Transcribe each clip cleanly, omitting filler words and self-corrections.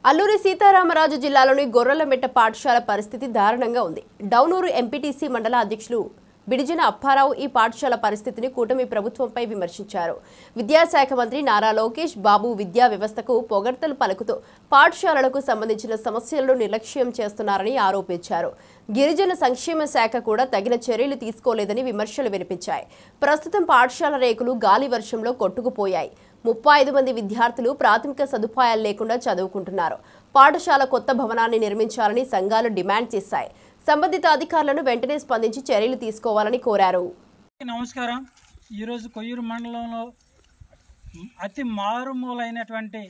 అల్లూరి సీతారామరాజు జిల్లాలోని గొర్రెలమెట్ట పాఠశాల పరిస్థితి దారుణంగా ఉంది. డౌనూరు ఎంపీటీసీ మండల అధ్యక్షులు బిడిజన అప్పారావు ఈ పాఠశాల పరిస్థితిని కూటమి ప్రభుత్వంపై విమర్శించారు. విద్యాశాఖ మంత్రి నారా లోకేష్ బాబు విద్యా వ్యవస్థకు పొగడ్తలు పలుకుతూ పాఠశాలలకు సంబంధించిన సమస్యలను నిర్లక్ష్యం చేస్తున్నారని ఆరోపించారు. గిరిజన సంక్షేమ శాఖ కూడా తగిన చర్యలు తీసుకోలేదని విమర్శలు వినిపించాయి. ప్రస్తుతం పాఠశాల రేకులు గాలి వర్షంలో కొట్టుకుపోయాయి. 35 మంది విద్యార్థులు ప్రాథమిక సదుపాయాలు లేకుండా చదువుకుంటున్నారు. పాఠశాల కొత్త భవనాన్ని నిర్మించాలని సంఘాలు డిమాండ్ చేశాయి. సంబంధిత అధికారులను వెంటనే స్పందించి చర్యలు తీసుకోవాలని కోరారు. నమస్కారం. ఈరోజు కొయ్యూరు మండలంలో అతి మారుమూలైనటువంటి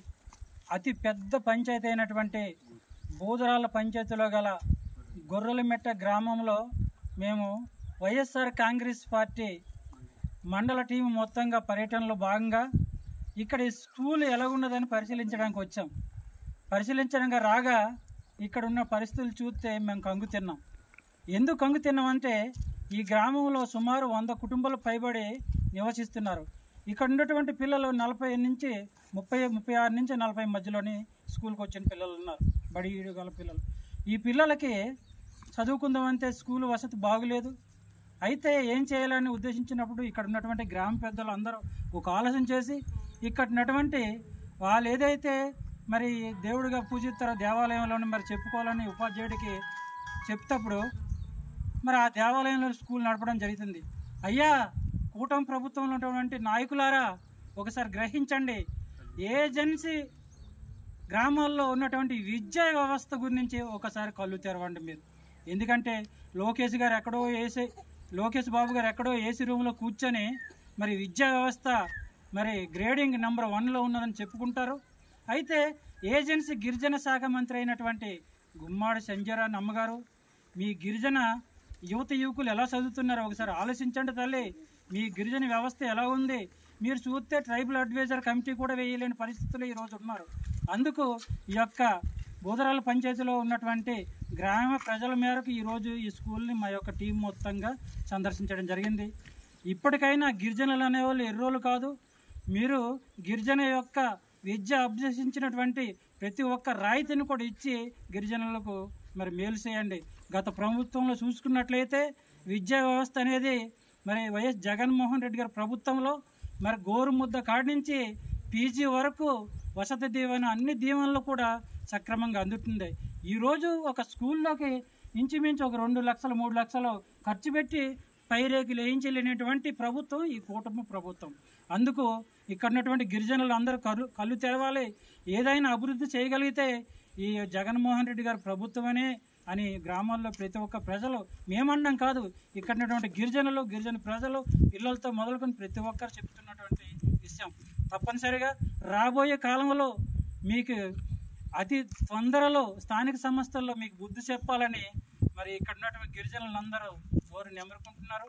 అతి పెద్ద పంచాయతీ అయినటువంటి బూదరాల పంచాయతీలో గల గొర్రెలమెట్ట గ్రామంలో మేము వైఎస్ఆర్ కాంగ్రెస్ పార్టీ మండల టీం మొత్తంగా పర్యటనలో భాగంగా ఇక్కడ స్కూల్ ఎలాగున్నదని పరిశీలించడానికి వచ్చాం. పరిశీలించడానికి రాగా ఇక్కడ ఉన్న పరిస్థితులు చూస్తే మేము కంగు తిన్నాం. ఎందుకు కంగు తిన్నామంటే ఈ గ్రామంలో సుమారు 100 కుటుంబాలు పైబడి నివసిస్తున్నారు. ఇక్కడ ఉన్నటువంటి పిల్లలు 40 నుంచి 36 నుంచి 40 మధ్యలోని స్కూల్కి వచ్చిన పిల్లలు ఉన్నారు. బడి గల పిల్లలు. ఈ పిల్లలకి చదువుకుందామంటే స్కూల్ వసతి బాగులేదు. అయితే ఏం చేయాలని ఉద్దేశించినప్పుడు ఇక్కడ ఉన్నటువంటి గ్రామ పెద్దలు అందరూ ఒక ఆలోచన చేసి ఇక్కడ ఉన్నటువంటి వాళ్ళు ఏదైతే మరి దేవుడిగా పూజిస్తారో దేవాలయంలోని మరి చెప్పుకోవాలని ఉపాధ్యాయుడికి చెప్తప్పుడు మరి ఆ దేవాలయంలో స్కూల్ నడపడం జరుగుతుంది. అయ్యా, కూటమి ప్రభుత్వంలో ఉన్నటువంటి నాయకులారా ఒకసారి గ్రహించండి. ఏజెన్సీ గ్రామాల్లో ఉన్నటువంటి విద్యా వ్యవస్థ గురించి ఒకసారి కళ్ళు తెరవండి మీరు. ఎందుకంటే లోకేష్ బాబు గారు ఎక్కడో ఏసీ రూమ్లో కూర్చొని మరి విద్యా వ్యవస్థ మరి గ్రేడింగ్ నెంబర్ 1లో ఉన్నదని చెప్పుకుంటారు. అయితే ఏజెన్సీ గిరిజన శాఖ మంత్రి అయినటువంటి గుమ్మాడి సంజయరావు అమ్మగారు, మీ గిరిజన యువకులు ఎలా చదువుతున్నారో ఒకసారి ఆలోచించండి తల్లి. మీ గిరిజన వ్యవస్థ ఎలా ఉంది? మీరు చూస్తే ట్రైబల్ అడ్వైజర్ కమిటీ కూడా వేయలేని పరిస్థితులు ఈరోజు ఉన్నారు. అందుకు ఈ యొక్క బూదరాల పంచాయతీలో ఉన్నటువంటి గ్రామ ప్రజల మేరకు ఈరోజు ఈ స్కూల్ని మా యొక్క టీం మొత్తంగా సందర్శించడం జరిగింది. ఇప్పటికైనా గిరిజనులు అనేవాళ్ళు ఎర్రోలు కాదు. మీరు గిరిజన యొక్క విద్య అభ్యసించినటువంటి ప్రతి ఒక్క రాయితీని కూడా ఇచ్చి గిరిజనులకు మరి మేలు చేయండి. గత ప్రభుత్వంలో చూసుకున్నట్లయితే విద్యా వ్యవస్థ అనేది మరి వైఎస్ జగన్మోహన్ రెడ్డి గారి ప్రభుత్వంలో మరి గోరుముద్ద కాడి నుంచి పీజీ వరకు వసతి దీవెన అన్ని దీవెనలు కూడా సక్రమంగా అందుతుంది. ఈరోజు ఒక స్కూల్లోకి ఇంచుమించు ఒక 2 లక్షలు 3 లక్షలు ఖర్చు పెట్టి పైరేకులు వేయించలేనటువంటి ప్రభుత్వం ఈ కూటమి ప్రభుత్వం. అందుకు ఇక్కడ ఉన్నటువంటి గిరిజనులు అందరూ కళ్ళు తెరవాలి. ఏదైనా అభివృద్ధి చేయగలిగితే ఈ జగన్మోహన్ రెడ్డి గారి ప్రభుత్వమనే అని గ్రామాల్లో ప్రతి ఒక్క ప్రజలు మేమనడం కాదు, ఇక్కడ ఉన్నటువంటి గిరిజన ప్రజలు పిల్లలతో మొదలుకొని ప్రతి ఒక్కరు చెప్తున్నటువంటి విషయం. తప్పనిసరిగా రాబోయే కాలంలో మీకు అతి తొందరలో స్థానిక సంస్థల్లో మీకు బుద్ధి చెప్పాలని మరి ఇక్కడ ఉన్నటువంటి గిరిజనులందరూ కోరి నెమరుకుంటున్నారు.